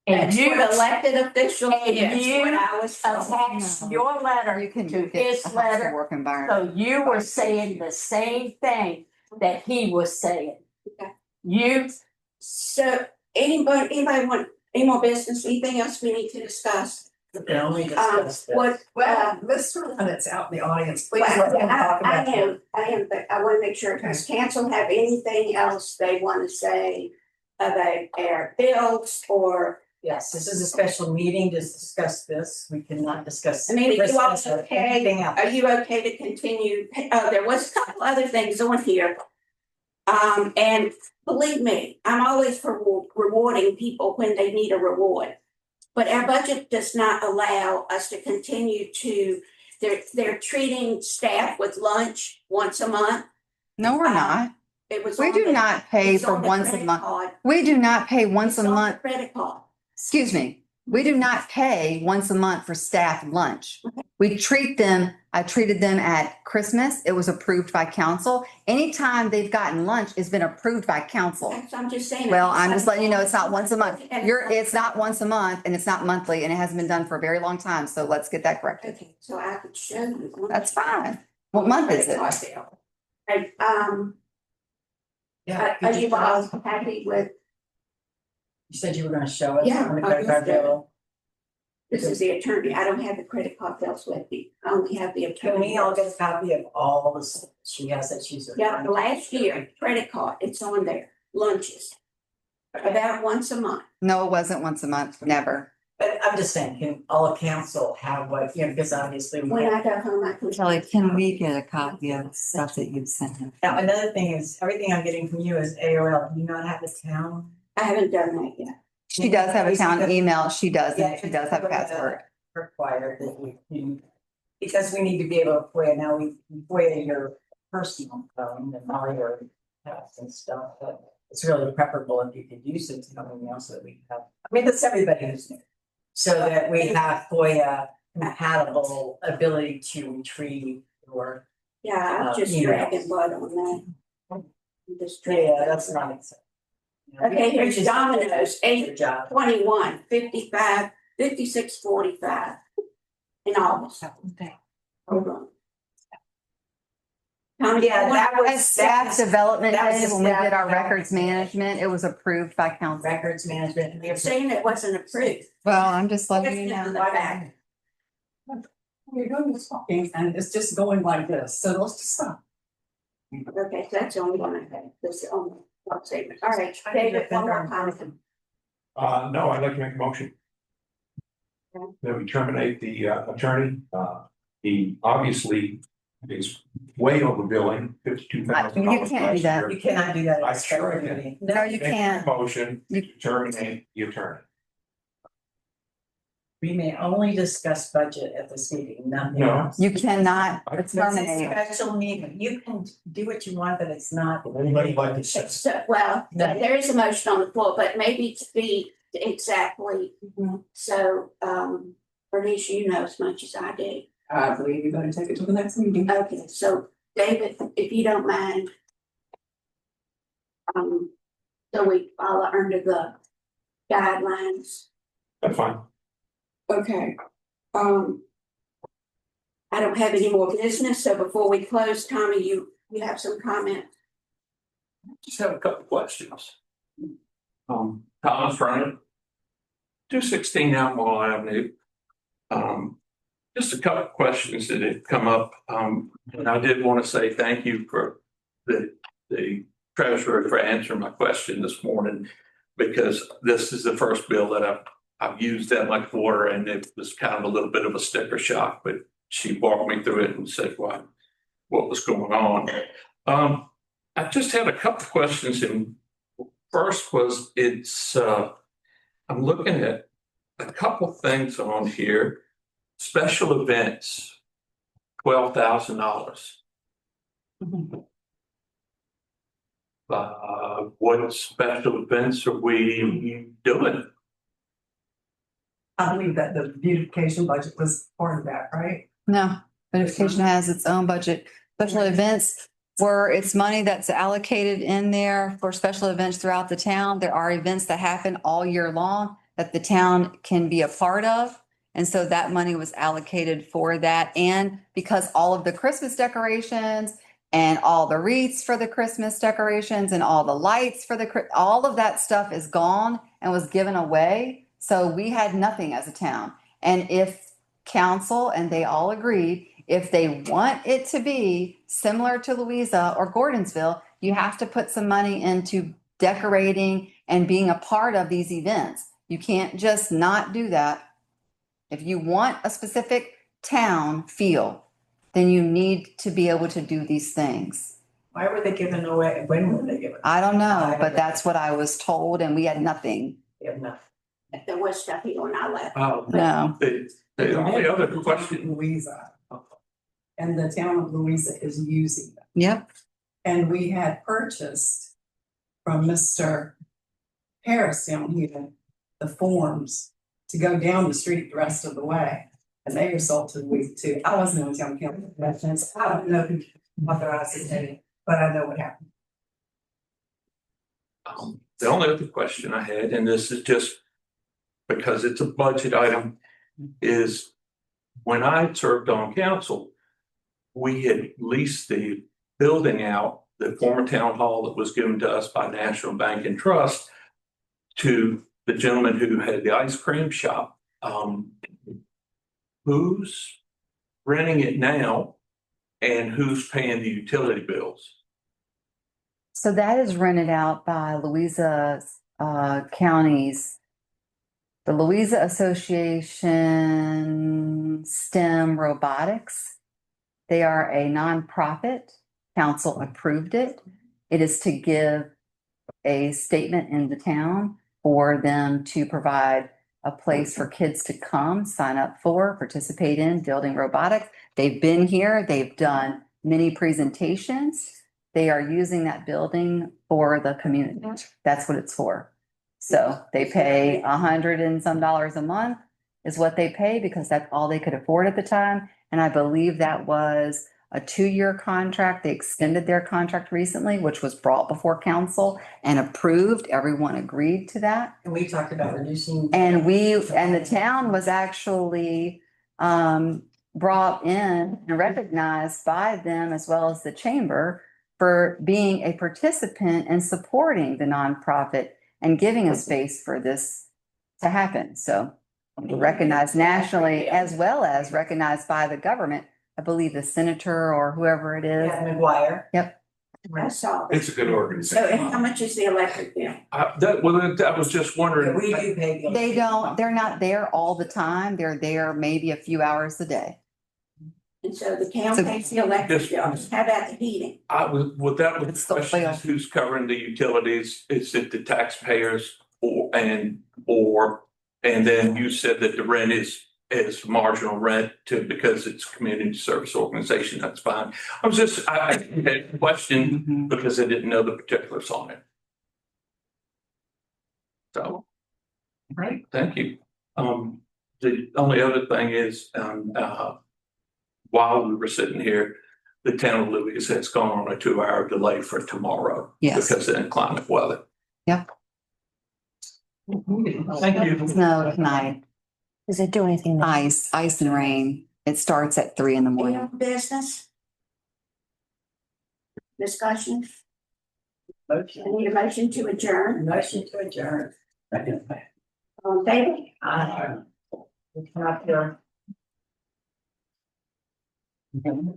And that's you what elected officials, and yes, you what I was told. attach your letter you can to get his a hostile letter. work environment. So you were saying the same thing that he was saying. Okay. You, So anybody want any more business, anything else we need to discuss? They only discussed this. What, Well, Mr. Bennett's out in the audience, please well, let him talk I about it. am, but I wanna make sure, does council have anything else they wanna say about our bills or? Yes, this is a special meeting to discuss this. We cannot discuss. I mean, are you all Christmas or okay? anything else. Are you okay to continue? There was a couple other things on here. And believe me, I'm always for rewarding people when they need a reward. But our budget does not allow us to continue to, they're treating staff with lunch once a month. No, we're not. It was. We on do the- not pay it's for on the once a credit month. card. We do not pay once It's a on the month. Credit card. Excuse me. We do not pay once a month for staff lunch. We treat them, I treated them at Christmas. It was approved by council. Anytime they've gotten lunch, it's been approved by council. I'm just saying. Well, I'm just letting you know, it's not once a month. It's not once a month and it's not monthly and it hasn't been done for a very long time. So let's get that corrected. Okay, so I could show you. That's fine. What month is it? And, Yeah. are you all happy with, You said you were gonna show us Yeah, on the I credit card was gonna. bill. this is the attorney, I don't have the credit card bills with me, I only have the attorney. Can we all get a copy of all the stuff she has that she's. Yeah, the last year, credit card, it's on there, lunches. About once a month. No, it wasn't once a month, never. But I'm just saying, can all of council have what, because obviously. we When have- I go home, I can. Kelly, can we get a copy of stuff that you've sent him? Now, another thing is, everything I'm getting from you is AOL. Do you not have the town? I haven't done that yet. She does have a town email. She does, Yeah, and she does have a password. Required that you, because we need to be able to FOIA, now we FOIA your personal phone and all your apps and stuff, but it's really preferable if you could use it to something else so that we have, I mean, that's everybody who's new. So that we have FOIA compatible ability to retrieve your, Yeah, I'm just emails. dragging blood on that. I'm just dragging. yeah, that's not acceptable. You know, Okay, here's which is- Domino's, Your job. 21, 55, 56, 45 in August. Hold on. County Yeah, that Board- As staff development that was day, the when we staff did our development. records management, it was approved by council. Records management. They're saying it wasn't approved. Well, I'm just letting you Question know. on the back. You're doing this talking and it's just going like this, so let's just stop. Okay, so that's the only one I had, that's the only one statement, all right, David, one more comment. No, I'd like to make a motion. Okay. That we terminate the attorney. He obviously is way over billing, $52,000. You can't do that. You cannot do that. at a I special sure can. meeting. No, you can't. Motion to You- terminate the attorney. We may only discuss budget at this meeting, nothing No. else. You cannot It's a terminate. special meeting. You can do what you want, but it's not. Anybody like to say? So, well, there is a motion on the floor, but maybe to be exactly, so, Bernice, you know as much as I do. I believe you're gonna take it to the next meeting. Okay, so David, if you don't mind. So we follow under the guidelines. That's fine. Okay. I don't have any more business, so before we close, Tommy, you have some comment? Just have a couple questions. Thomas Vernon, 216 Almond Avenue. Just a couple questions that have come up. And I did want to say thank you for the treasurer for answering my question this morning, because this is the first bill that I've used that much water, and it was kind of a little bit of a sticker shock, but she walked me through it and said what was going on. I just had a couple of questions, and first was I'm looking at a couple of things on here. Special events, $12,000. What special events are we doing? I believe that the beautification budget was part of that, right? No, beautification has its own budget. Special events where it's money that's allocated in there for special events throughout the town. There are events that happen all year long that the town can be a part of. And so that money was allocated for that. And because all of the Christmas decorations and all the wreaths for the Christmas decorations and all the lights for all of that stuff is gone and was given away. So we had nothing as a town. And if council, and they all agreed, if they want it to be similar to Louisa or Gordonsville, you have to put some money into decorating and being a part of these events. You can't just not do that. If you want a specific town feel, then you need to be able to do these things. Why were they given away? When were they given? I don't know, but that's what I was told, and we had nothing. We have nothing. If there was stuff here when I left. No. The only other question, Louisa. And the town of Louisa is using them. Yep. And we had purchased from Mr. Harris down here, the forms to go down the street the rest of the way. And they were sold to Louisa too. I wasn't on town council, so I don't know who authorized it, but I know what happened. the only other question I had, and this is just because it's a budget item, is when I served on council, we had leased the building out, the former town hall that was given to us by National Bank and Trust, to the gentleman who had the ice cream shop. Who's renting it now and who's paying the utility bills? So that is rented out by Louisa counties. The Louisa Association STEM Robotics. They are a nonprofit. Council approved it. It is to give a statement in the town for them to provide a place for kids to come, sign up for, participate in building robotics. They've been here. They've done many presentations. They are using that building for the community. That's what it's for. So they pay $100 and some a month is what they pay because that's all they could afford at the time. And I believe that was a 2-year contract. They extended their contract recently, which was brought before council and approved. Everyone agreed to that. And we talked about reducing. And the town was actually brought in and recognized by them as well as the chamber for being a participant and supporting the nonprofit and giving a space for this to happen. So recognized nationally as well as recognized by the government. I believe the senator or whoever it is. Yeah, McGuire. Yep. I saw it. It's a good So, organization. and how much is the electric bill? I was just wondering. We do pay bills. They're not there all the time. They're there maybe a few hours a day. And so the town So- pays the electric Yes. bills. How about the heating? I was, with that, with It's the still question is who's covering the utilities, is it the taxpayers and then you said that the rent is marginal rent to, because it's community service organization, that's fine. I had a question Mhm. because I didn't know the particulars on it. So, all right, thank you. The only other thing is, while we were sitting here, the town of Louis has gone on a 2-hour delay for tomorrow. Yes. Because of inclement weather. Yep. Thank you. Snow tonight, Does it do anything? ice and rain. It starts at 3 in the Any morning. other business? Discussion? I Motion. need a motion to adjourn. Motion to adjourn. All in favor? Aye. We cannot hear.